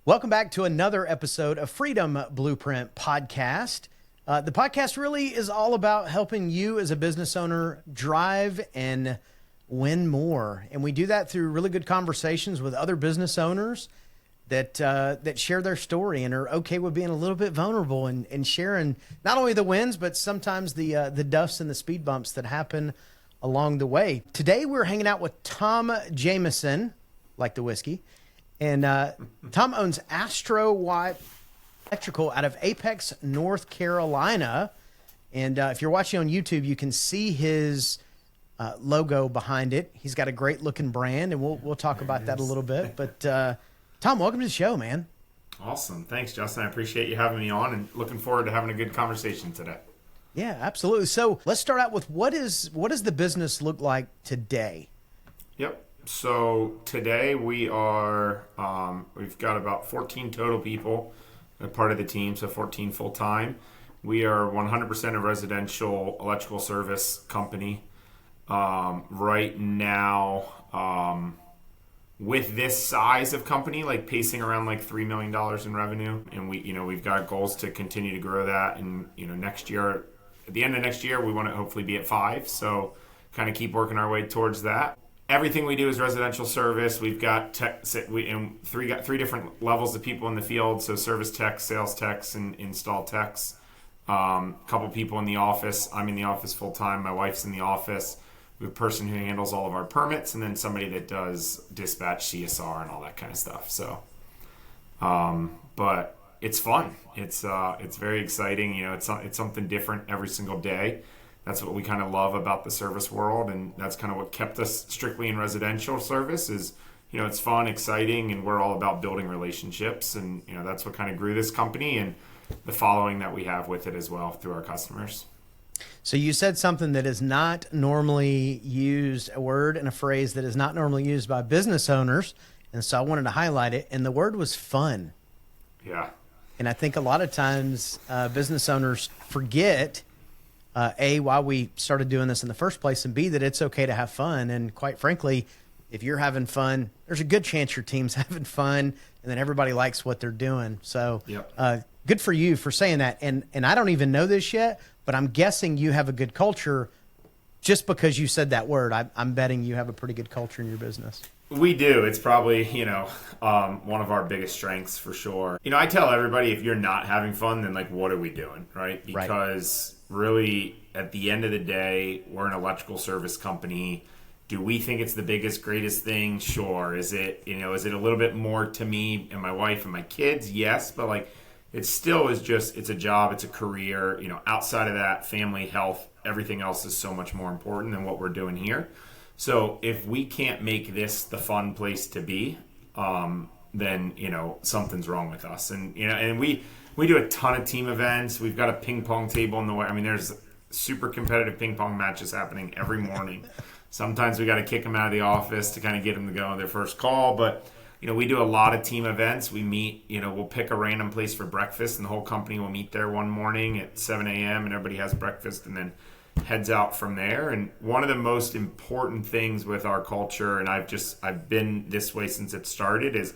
Welcome back to another episode of Freedom Blueprint Podcast. The podcast really is all about helping you as a business owner drive and win more. And we do that through really good conversations with other business owners that share their story and are okay with being a little bit vulnerable and sharing not only the wins, but sometimes the duffs and the speed bumps that happen along the way. Today, we're hanging out with Tom Jameson, like the whiskey. And Tom owns Astro Watt Electrical out of Apex, North Carolina. And if you're watching on YouTube, you can see his logo behind it. He's got a great looking brand, and we'll talk about that a little bit. But Tom, welcome to the show, man. Awesome. Thanks, Justin. I appreciate you having me on and looking forward to having a good conversation today. Yeah, absolutely. So let's start out with what does the business look like today? Yep. So today we are, we've got about 14 total people a part of the team, so 14 full-time. We are 100% a residential electrical service company. Right now, with this size of company, like pacing around like $3 million in revenue. And we've got goals to continue to grow that. And, next year, at the end of next year, we want to hopefully be at 5. So kind of keep working our way towards that. Everything we do is residential service. We've got three different levels of people in the field. So service techs, sales techs, and install techs. Couple people in the office. I'm in the office full time. My wife's in the office. We have a person who handles all of our permits, and then somebody that does dispatch, CSR, and all that kind of stuff. So, but it's fun. It's very exciting. It's something different every single day. That's what we kind of love about the service world, and that's kind of what kept us strictly in residential service is, it's fun, exciting, and we're all about building relationships, and, that's what kind of grew this company and the following that we have with it as well through our customers. So you said something that is not normally used, a word and a phrase that is not normally used by business owners, and so I wanted to highlight it, and the word was fun. Yeah. And I think a lot of times business owners forget A, why we started doing this in the first place, and B, that it's okay to have fun. And quite frankly, if you're having fun, there's a good chance your team's having fun, and then everybody likes what they're doing. So yep. Good for you for saying that. And I don't even know this yet, but I'm guessing you have a good culture just because you said that word. I'm betting you have a pretty good culture in your business. We do. It's probably, one of our biggest strengths for sure. I tell everybody, if you're not having fun, then what are we doing, right? Because really, at the end of the day, we're an electrical service company. Do we think it's the biggest, greatest thing? Sure. Is it a little bit more to me and my wife and my kids? Yes. But it still is it's a job, it's a career. Outside of that, family, health, everything else is so much more important than what we're doing here. So if we can't make this the fun place to be, then, something's wrong with us. And, and we do a ton of team events. We've got a ping pong table in the way. I mean, there's super competitive ping pong matches happening every morning. Sometimes we got to kick them out of the office to kind of get them to go on their first call. But, we do a lot of team events. We meet, we'll pick a random place for breakfast, and the whole company will meet there one morning at 7 a.m. and everybody has breakfast and then heads out from there. And one of the most important things with our culture, and I've been this way since it started, is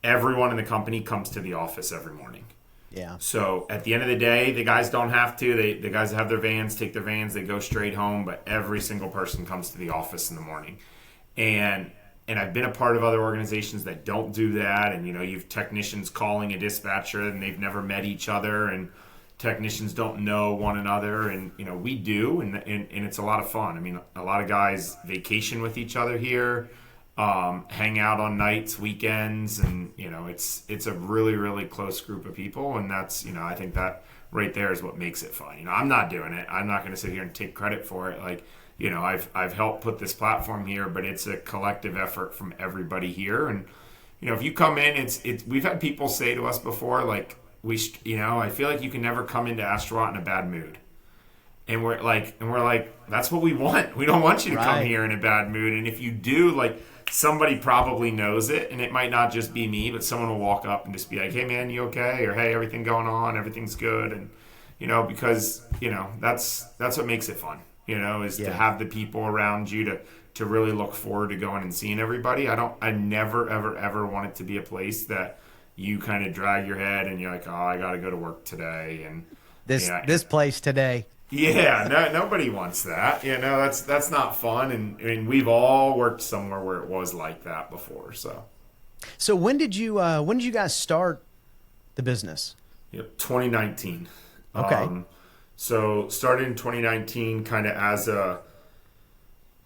everyone in the company comes to the office every morning. Yeah. So at the end of the day, the guys don't have to. The guys have their vans, take their vans, they go straight home, but every single person comes to the office in the morning. And I've been a part of other organizations that don't do that. And, you've technicians calling a dispatcher and they've never met each other, and technicians don't know one another. And, we do. And it's a lot of fun. I mean, a lot of guys vacation with each other here, hang out on nights, weekends. And, it's a really, really close group of people. And that's, I think that right there is what makes it fun. I'm not doing it. I'm not going to sit here and take credit for it. I've helped put this platform here, but it's a collective effort from everybody here. And, if you come in, we've had people say to us before, I feel like you can never come into Astro Watt in a bad mood. And we're like, that's what we want. We don't want you to come here in a bad mood. And if you do, somebody probably knows it, and it might not just be me, but someone will walk up and just be like, hey man, you okay? Or hey, everything going on? Everything's good. And, because, that's what makes it fun. To have the people around you to really look forward to going and seeing everybody. I never, ever, ever want it to be a place that, you kind of drag your head and you're like, oh, I got to go to work today. And this place today. Yeah, nobody wants that. That's not fun. And we've all worked somewhere where it was like that before. So when did you guys start the business? Yep, 2019. Okay. So started in 2019, kind of as a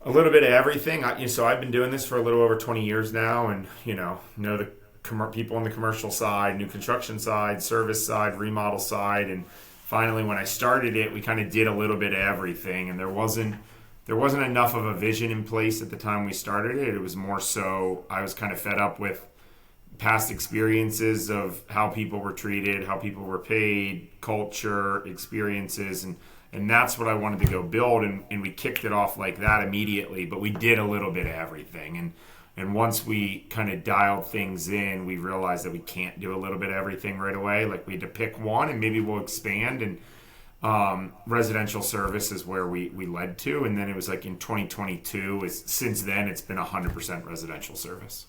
little bit of everything. So I've been doing this for a little over 20 years now, and know the people on the commercial side, new construction side, service side, remodel side, and finally when I started it, we kind of did a little bit of everything, and there wasn't enough of a vision in place at the time we started it. It was more so I was kind of fed up with past experiences of how people were treated, how people were paid, culture, experiences, and that's what I wanted to go build, and we kicked it off like that immediately, but we did a little bit of everything. And once we kind of dialed things in, we realized that we can't do a little bit of everything right away. Like we had to pick one, and maybe we'll expand. And residential service is where we led to. And then it was like in 2022, since then, it's been 100% residential service.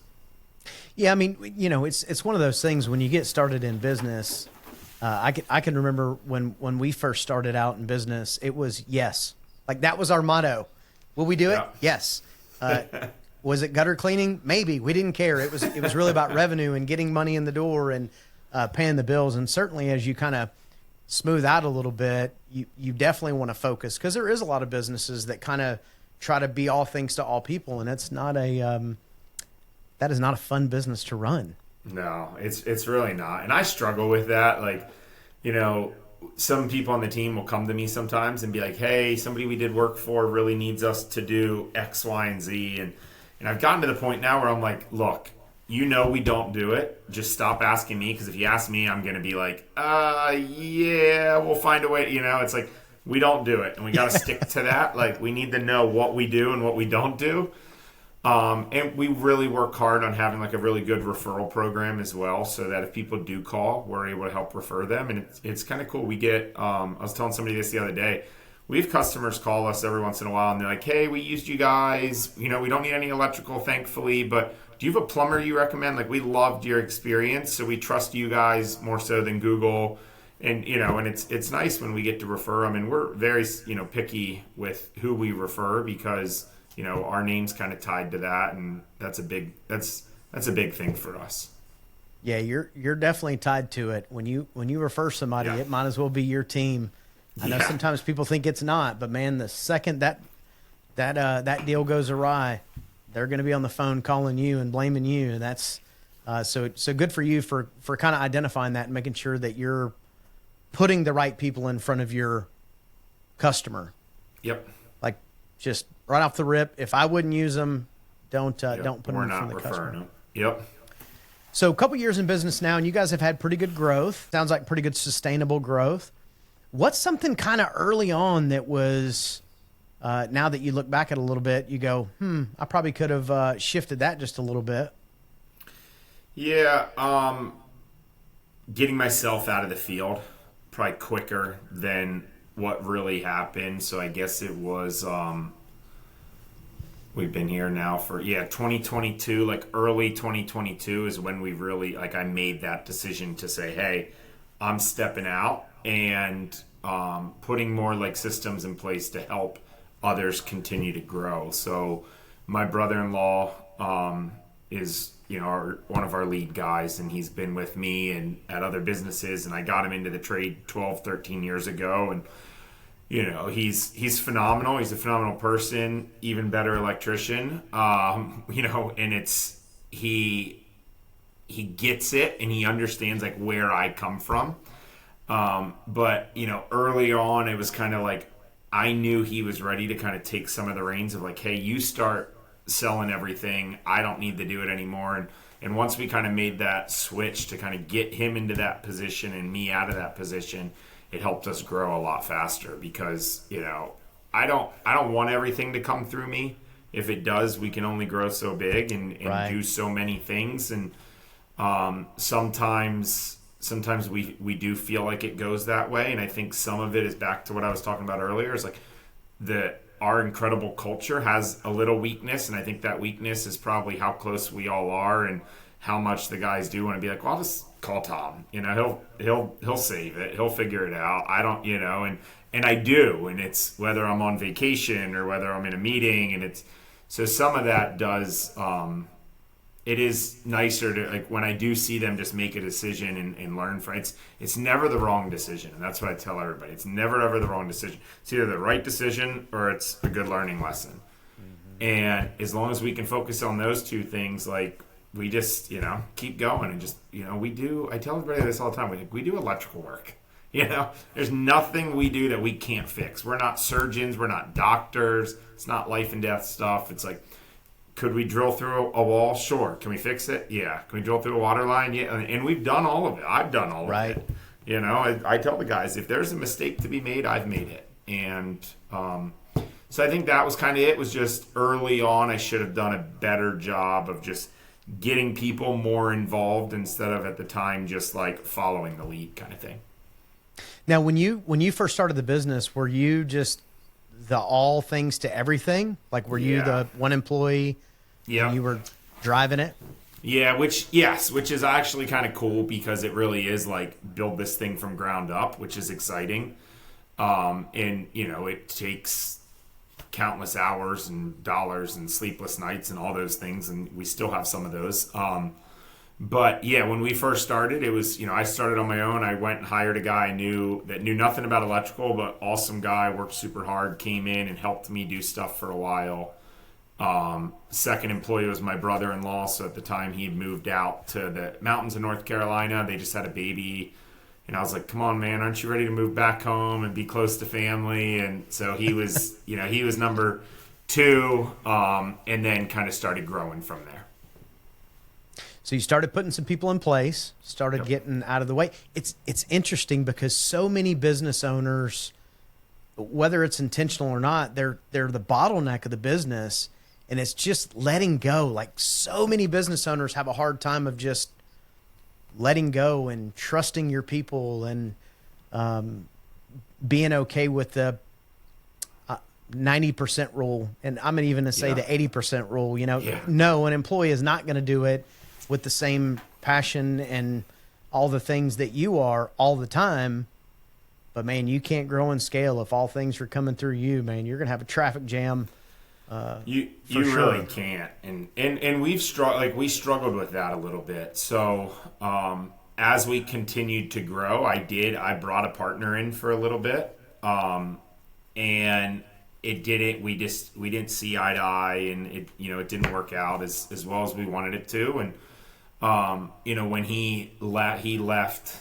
Yeah, I mean, it's one of those things when you get started in business. I can remember when we first started out in business, it was yes. Like that was our motto. Will we do it? Yeah. Yes. Was it gutter cleaning? Maybe. We didn't care. It was really about revenue and getting money in the door and paying the bills. And certainly as you kind of smooth out a little bit, you definitely want to focus, because there is a lot of businesses that kind of try to be all things to all people, and it's not that is not a fun business to run. No, it's really not. And I struggle with that. Like, some people on the team will come to me sometimes and be like, hey, somebody we did work for really needs us to do X, Y, and Z. And I've gotten to the point now where I'm like, look, we don't do it. Just stop asking me, because if you ask me, I'm going to be like, yeah, we'll find a way. It's like, we don't do it. And we got to stick to that. Like, we need to know what we do and what we don't do. And we really work hard on having like a really good referral program as well, so that if people do call, we're able to help refer them. And it's kind of cool. We get, I was telling somebody this the other day, we have customers call us every once in a while and they're like, hey, we used you guys, we don't need any electrical, thankfully, but do you have a plumber you recommend? Like, we loved your experience, so we trust you guys more so than Google. And, and it's nice when we get to refer them, and we're very, picky with who we refer, because our name's kind of tied to that, and that's a big thing for us. Yeah, you're definitely tied to it. When you refer somebody, It might as well be your team. I know sometimes people think it's not, but man, the second that deal goes awry, they're going to be on the phone calling you and blaming you. And that's so good for you for kind of identifying that and making sure that you're putting the right people in front of your customer. Yep. Like, just right off the rip, if I wouldn't use them, don't put them in front of the customer. Them. Yep. So a couple years in business now, and you guys have had pretty good growth. Sounds like pretty good sustainable growth. What's something kind of early on that was, now that you look back at it a little bit, you go, I probably could have shifted that just a little bit? Yeah, getting myself out of the field probably quicker than what really happened. So I guess it was, we've been here now for 2022, like early 2022 is when we really, like, I made that decision to say, hey, I'm stepping out and putting more like systems in place to help others continue to grow. So my brother-in-law is one of our lead guys, and he's been with me and at other businesses, and I got him into the trade 12, 13 years ago, and he's phenomenal. He's a phenomenal person, even better electrician. And he gets it, and he understands like where I come from. But early on, it was kind of like I knew he was ready to kind of take some of the reins of like, hey, you start selling everything. I don't need to do it anymore. And once we kind of made that switch to kind of get him into that position and me out of that position, it helped us grow a lot faster, because I don't want everything to come through me. If it does, we can only grow so big and right. do so many things. And sometimes we do feel like it goes that way. And I think some of it is back to what I was talking about earlier. Is like our incredible culture has a little weakness, and I think that weakness is probably how close we all are, and how much the guys do want to be like, well, I'll just call Tom. You know, he'll save it. He'll figure it out. I don't, you know, and I do. And it's whether I'm on vacation or whether I'm in a meeting, and it's so some of that does. It is nicer to, like, when I do see them just make a decision and learn from it. It's never the wrong decision, and that's what I tell everybody. It's never ever the wrong decision. It's either the right decision or it's a good learning lesson. And as long as we can focus on those two things, like, we just, you know, keep going and just, you know, I tell everybody this all the time. We do electrical work. You know, there's nothing we do that we can't fix. We're not surgeons. We're not doctors. It's not life and death stuff. It's like, could we drill through a wall? Sure. Can we fix it? Yeah. Can we drill through a water line? Yeah. And we've done all of it. I've done all of it. You know, I tell the guys, if there's a mistake to be made, I've made it. And so I think that was kind of it. Was just early on, I should have done a better job of just getting people more involved instead of at the time just like following the lead kind of thing. Now, when you first started the business, were you just the all things to everything? Like, were you the one employee? Yeah. You were driving it? Yeah, which is actually kind of cool because it really is like build this thing from ground up, which is exciting. And, you know, it takes countless hours and dollars and sleepless nights and all those things, and we still have some of those. But yeah, when we first started, it was, you know, I started on my own. I went and hired a guy I knew that knew nothing about electrical, but awesome guy, worked super hard, came in and helped me do stuff for a while. Second employee was my brother-in-law. So at the time he had moved out to the mountains of North Carolina. They just had a baby. And I was like, come on, man, aren't you ready to move back home and be close to family? And so he was, you know, he was number two, and then kind of started growing from there. So you started putting some people in place, started getting out of the way. It's interesting because so many business owners, whether it's intentional or not, they're the bottleneck of the business, and it's just letting go. Like, so many business owners have a hard time of just letting go and trusting your people and being okay with the 90% rule. And I'm even going to say the 80% rule. You know, no, an employee is not going to do it with the same passion and all the things that you are all the time. But man, you can't grow and scale if all things are coming through you, man. You're going to have a traffic jam. You really can't. And we struggled with that a little bit. So, as we continued to grow, I brought a partner in for a little bit. And it didn't, we didn't see eye to eye, and it didn't work out as well as we wanted it to. And, when he left,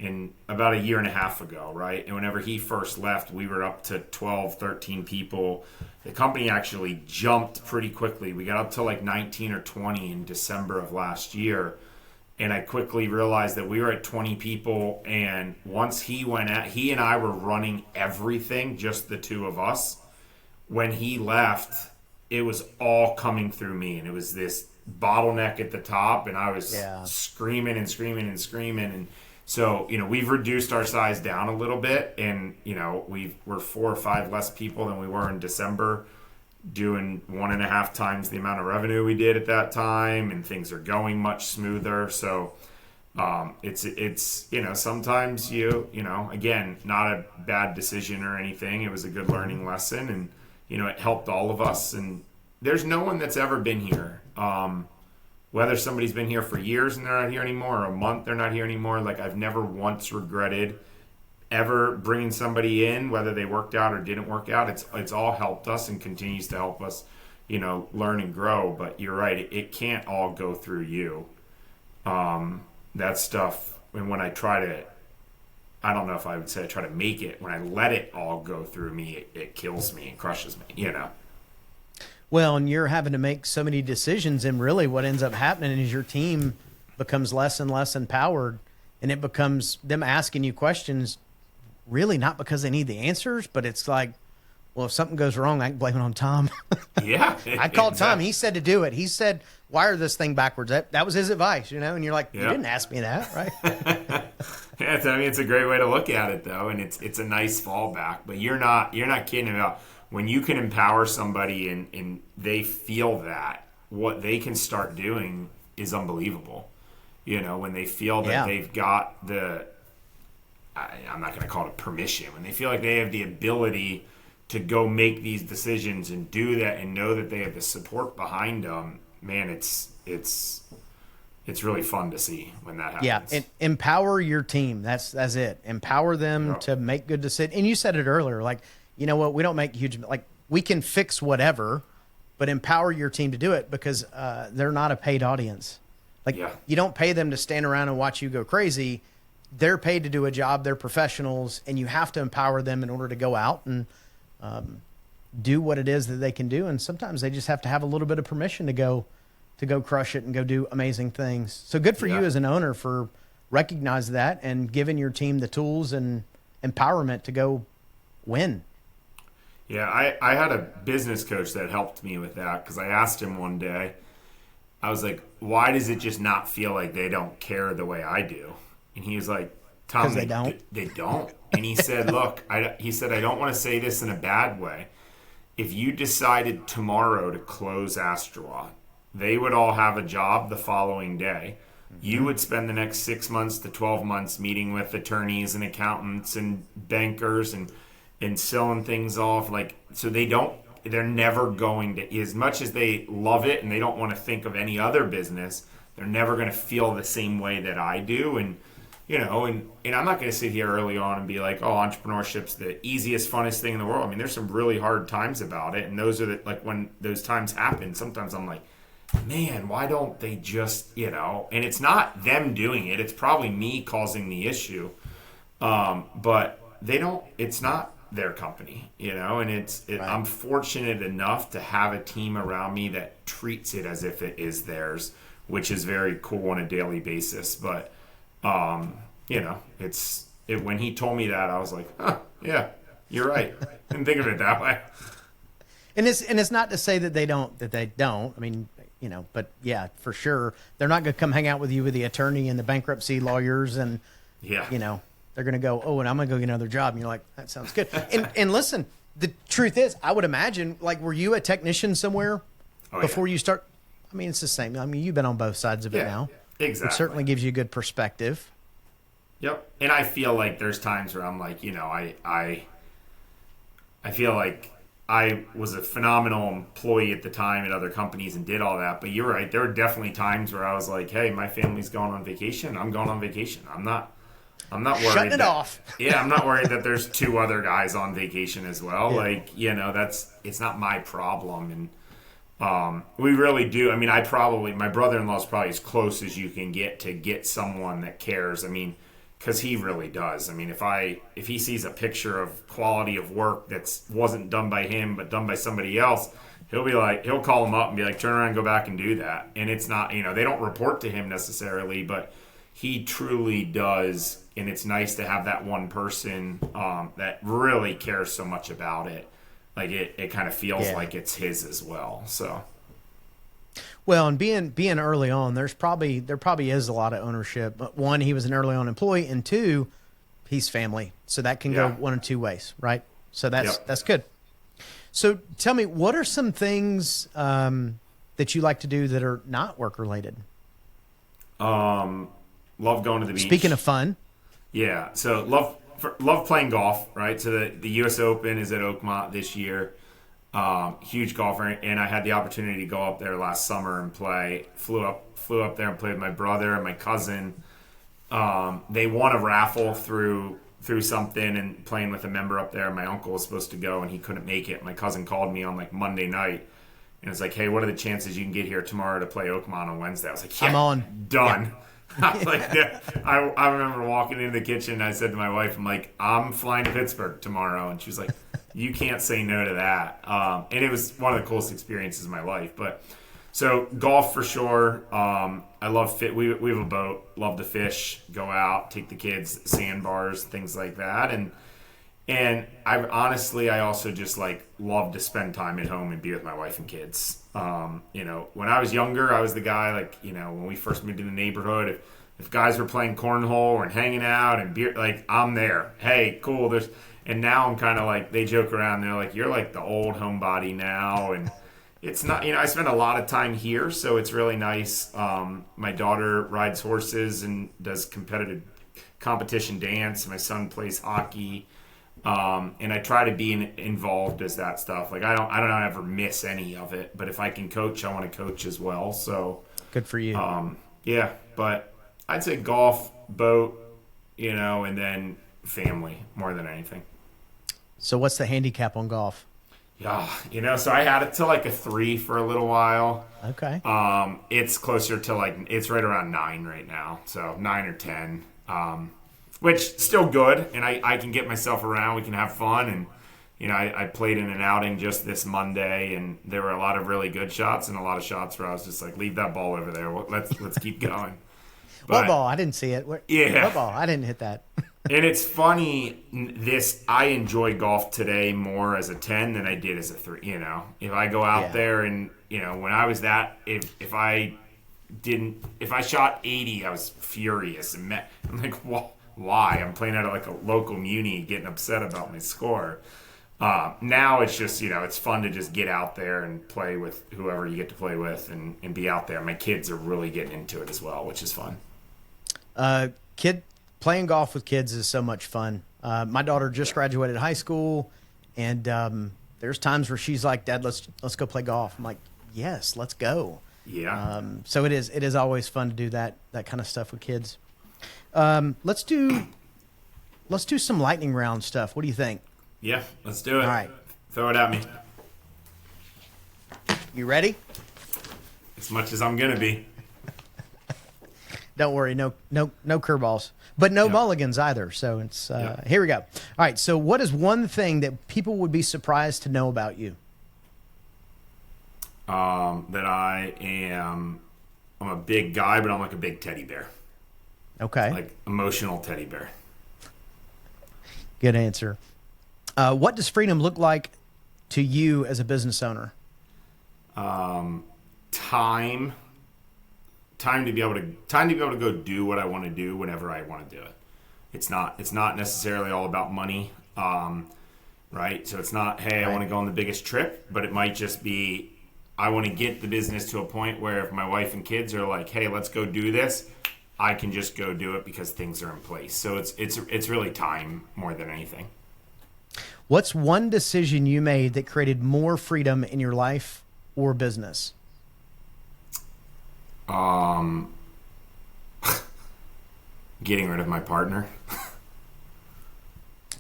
in about a year and a half ago, right? And whenever he first left, we were up to 12, 13 people. The company actually jumped pretty quickly. We got up to like 19 or 20 in December of last year. And I quickly realized that we were at 20 people. And once he and I were running everything, just the two of us. When he left, it was all coming through me. And it was this bottleneck at the top. And I was screaming and screaming and screaming. And so, we've reduced our size down a little bit, and, we're 4 or 5 less people than we were in December, doing 1.5 times the amount of revenue we did at that time, and things are going much smoother. So, it's sometimes again, not a bad decision or anything. It was a good learning lesson, and, it helped all of us. And there's no one that's ever been here. Whether somebody's been here for years and they're not here anymore, or a month they're not here anymore, like, I've never once regretted ever bringing somebody in, whether they worked out or didn't work out. It's all helped us and continues to help us, learn and grow. But you're right, it can't all go through you. That stuff, and when I I don't know if I would say I try to make it, when I let it all go through me, it kills me and crushes me, Well, and you're having to make so many decisions, and really what ends up happening is your team becomes less and less empowered, and it becomes them asking you questions really not because they need the answers, but it's like, well, if something goes wrong, I can blame it on Tom. Yeah. I called Tom. He said to do it. He said, wire this thing backwards. That was his advice, and you're like, you didn't ask me that, right? Yeah, it's a great way to look at it, though, and it's a nice fallback, but you're not kidding about when you can empower somebody and they feel that, what they can start doing is unbelievable. When they feel that they've got I'm not going to call it permission, when they feel like they have the ability to go make these decisions and do that and know that they have the support behind them, man, it's really fun to see when that happens. Yeah, and empower your team. That's it. Empower them to make good decisions. And you said it earlier, like, you know what, we don't make huge, like, we can fix whatever, but empower your team to do it, because they're not a paid audience. Like, you don't pay them to stand around and watch you go crazy. They're paid to do a job. They're professionals, and you have to empower them in order to go out and do what it is that they can do. And sometimes they just have to have a little bit of permission to go crush it and go do amazing things. So good for you as an owner for recognizing that and giving your team the tools and empowerment to go win. Yeah, I had a business coach that helped me with that, because I asked him one day, I was like, why does it just not feel like they don't care the way I do? And he was like, Tom, they don't. They don't. And he said, look, he said, I don't want to say this in a bad way. If you decided tomorrow to close Astro Watt, they would all have a job the following day. You would spend the next 6 months to 12 months meeting with attorneys and accountants and bankers and selling things off. Like, so they're never going to, as much as they love it and they don't want to think of any other business, they're never going to feel the same way that I do. And, and I'm not going to sit here early on and be like, oh, entrepreneurship's the easiest, funnest thing in the world. I mean, there's some really hard times about it. And those are when those times happen, sometimes I'm like, man, why don't they just, and it's not them doing it. It's probably me causing the issue. But it's not their company, and right. I'm fortunate enough to have a team around me that treats it as if it is theirs, which is very cool on a daily basis. But, when he told me that, I was like, yeah, you're right. Didn't think of it that way. And it's not to say that they don't. I mean, but yeah, for sure, they're not going to come hang out with you with the attorney and the bankruptcy lawyers, and they're going to go, oh, and I'm going to go get another job. And you're like, that sounds good. And listen, the truth is, I would imagine, like, were you a technician somewhere before you start? I mean, it's the same. I mean, you've been on both sides of it now. Exactly. It certainly gives you a good perspective. Yep. And I feel like there's times where I'm like, I feel like I was a phenomenal employee at the time at other companies and did all that. But you're right. There were definitely times where I was like, hey, my family's going on vacation. I'm going on vacation. I'm not worried. Shutting it off. I'm not worried that there's 2 other guys on vacation as well. Yeah. It's not my problem. And we really do. I mean, my brother-in-law is probably as close as you can get to get someone that cares. I mean, because he really does. I mean, if he sees a picture of quality of work that wasn't done by him but done by somebody else, he'll call him up and be like, turn around and go back and do that. And it's not, they don't report to him necessarily, but he truly does. And it's nice to have that one person that really cares so much about it. Like it kind of feels like it's his as well. So. Well, and being early on, there probably is a lot of ownership. But 1, he was an early on employee, and 2, he's family. So that can go one of 2 ways, right? So that's good. So tell me, what are some things that you like to do that are not work related? Love going to the beach. Speaking of fun. Yeah. So love playing golf, right? So the U.S. Open is at Oakmont this year. Huge golfer, and I had the opportunity to go up there last summer and play. Flew up there and played with my brother and my cousin. They won a raffle through something and playing with a member up there. My uncle was supposed to go and he couldn't make it. My cousin called me on like Monday night and it's like, hey, what are the chances you can get here tomorrow to play Oakmont on Wednesday? I was like, I'm on. Done. Yeah. I was like, I remember walking into the kitchen and I said to my wife, I'm like, I'm flying to Pittsburgh tomorrow. And she was like, you can't say no to that. And it was one of the coolest experiences of my life. But so golf for sure. I love fit. We have a boat, love to fish, go out, take the kids, sandbars, things like that. And I also just like love to spend time at home and be with my wife and kids. When I was younger, I was the guy when we first moved in the neighborhood, if guys were playing cornhole and hanging out and beer, like I'm there. Hey, cool. And now I'm kind of like, they joke around. They're like, you're like the old homebody now. And, It's not, I spend a lot of time here, so it's really nice. My daughter rides horses and does competitive competition dance. My son plays hockey. And I try to be involved as that stuff. Like I don't ever miss any of it, but if I can coach, I want to coach as well. So good for you. Yeah, but I'd say golf, boat, and then family more than anything. So what's the handicap on golf? Yeah, so I had it to like a 3 for a little while. Okay. It's closer to it's right around 9 right now. So 9 or 10. Which still good, and I can get myself around. We can have fun, and I played in an outing just this Monday, and there were a lot of really good shots and a lot of shots where I was just like, leave that ball over there. Let's keep going. What ball? I didn't see it. Yeah. What ball? I didn't hit that. And it's funny, I enjoy golf today more as a 10 than I did as a 3. If I go out there and, when I was if I shot 80, I was furious. And I'm like, why? I'm playing at like a local muni getting upset about my score. Now it's just, it's fun to just get out there and play with whoever you get to play with and be out there. My kids are really getting into it as well, which is fun. Playing golf with kids is so much fun. My daughter just graduated high school, and there's times where she's like, Dad, let's go play golf. I'm like, yes, let's go. Yeah. So it is always fun to do that kind of stuff with kids. Let's do some lightning round stuff. What do you think? Yeah, let's do it. All right. Throw it at me. You ready? As much as I'm going to be. Don't worry, no curveballs, but no mulligans either. So it's Here we go. All right. So what is one thing that people would be surprised to know about you? That I'm a big guy, but I'm like a big teddy bear. Okay. Like emotional teddy bear. Good answer. What does freedom look like to you as a business owner? Time to be able to go do what I want to do whenever I want to do it. It's not necessarily all about money. Right? So it's not, hey, I want to go on the biggest trip, but it might just be, I want to get the business to a point where if my wife and kids are like, hey, let's go do this, I can just go do it because things are in place. So it's really time more than anything. What's one decision you made that created more freedom in your life or business? Getting rid of my partner.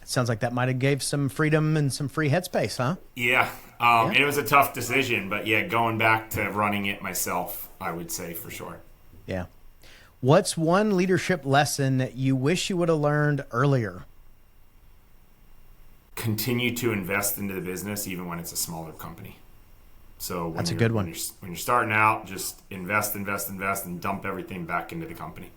Sounds like that might have gave some freedom and some free headspace, huh? Yeah. And it was a tough decision, but going back to running it myself, I would say for sure. Yeah. What's one leadership lesson that you wish you would have learned earlier? Continue to invest into the business even when it's a smaller company. So that's a good one. When you're starting out, just invest, and dump everything back into the company.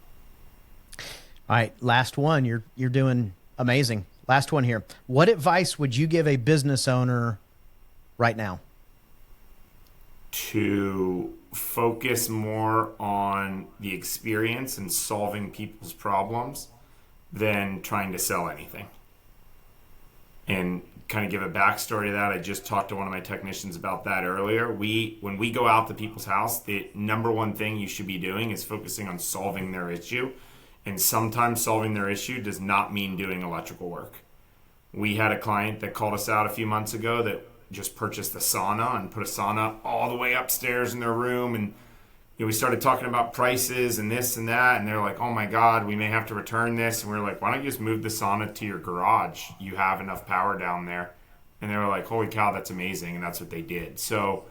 All right, last one. You're doing amazing. Last one here. What advice would you give a business owner right now? To focus more on the experience and solving people's problems than trying to sell anything. And kind of give a backstory to that. I just talked to one of my technicians about that earlier. When we go out to people's house, the number one thing you should be doing is focusing on solving their issue. And sometimes solving their issue does not mean doing electrical work. We had a client that called us out a few months ago that just purchased a sauna and put a sauna all the way upstairs in their room. And we started talking about prices and this and that. And they're like, oh my God, we may have to return this. And we were like, why don't you just move the sauna to your garage? You have enough power down there. And they were like, holy cow, that's amazing. And that's what they did. So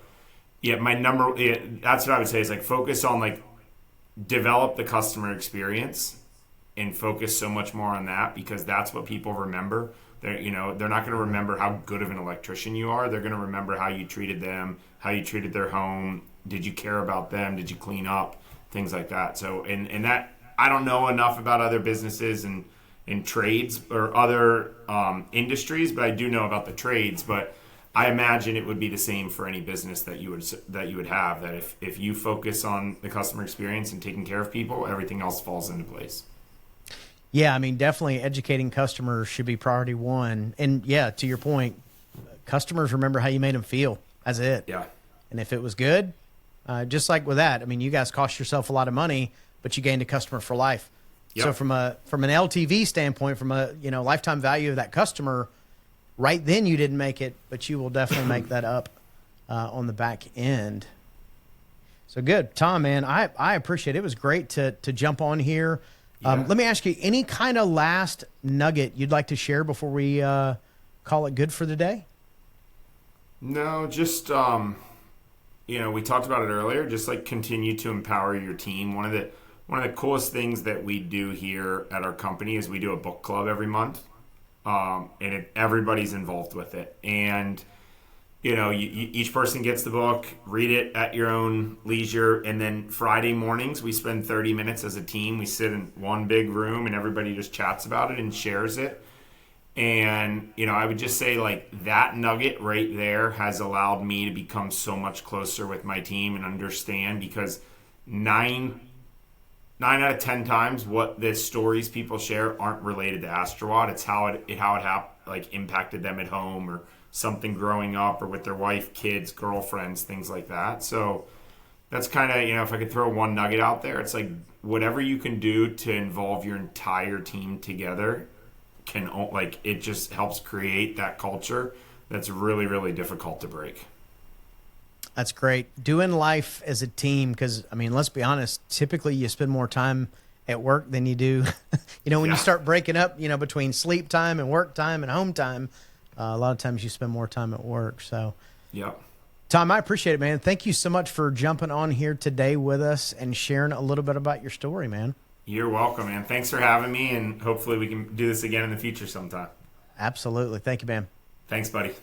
that's what I would say is like focus on develop the customer experience and focus so much more on that because that's what people remember. They're not going to remember how good of an electrician you are. They're going to remember how you treated them, how you treated their home. Did you care about them? Did you clean up? Things like that. So, and that, I don't know enough about other businesses and trades or other industries, but I do know about the trades. But I imagine it would be the same for any business that you would have. That if you focus on the customer experience and taking care of people, everything else falls into place. Yeah, I mean, definitely educating customers should be priority one. And yeah, to your point, customers remember how you made them feel. That's it. Yeah. And if it was good, just like with that, I mean, you guys cost yourself a lot of money, but you gained a customer for life. Yep. So from an LTV standpoint, from a lifetime value of that customer, right then you didn't make it, but you will definitely make that up on the back end. So good, Tom, man. I appreciate it. It was great to jump on here. Let me ask you, any kind of last nugget you'd like to share before we call it good for the day? No, just we talked about it earlier. Just like continue to empower your team. One of the coolest things that we do here at our company is we do a book club every month, and everybody's involved with it. And each person gets the book, read it at your own leisure, and then Friday mornings we spend 30 minutes as a team. We sit in one big room and everybody just chats about it and shares it. And I would just say, like, that nugget right there has allowed me to become so much closer with my team and understand, because nine out of 10 times what the stories people share aren't related to Astro Watt. It's how it impacted them at home, or something growing up, or with their wife, kids, girlfriends, things like that. So that's kind of, if I could throw one nugget out there, it's like whatever you can do to involve your entire team together it just helps create that culture that's really, really difficult to break. That's great. Doing life as a team, because, I mean, let's be honest, typically you spend more time at work than you do, when you start breaking up, between sleep time and work time and home time, a lot of times you spend more time at work. So, yep. Tom, I appreciate it, man. Thank you so much for jumping on here today with us and sharing a little bit about your story, man. You're welcome, man. Thanks for having me, and hopefully we can do this again in the future sometime. Absolutely. Thank you, man. Thanks, buddy.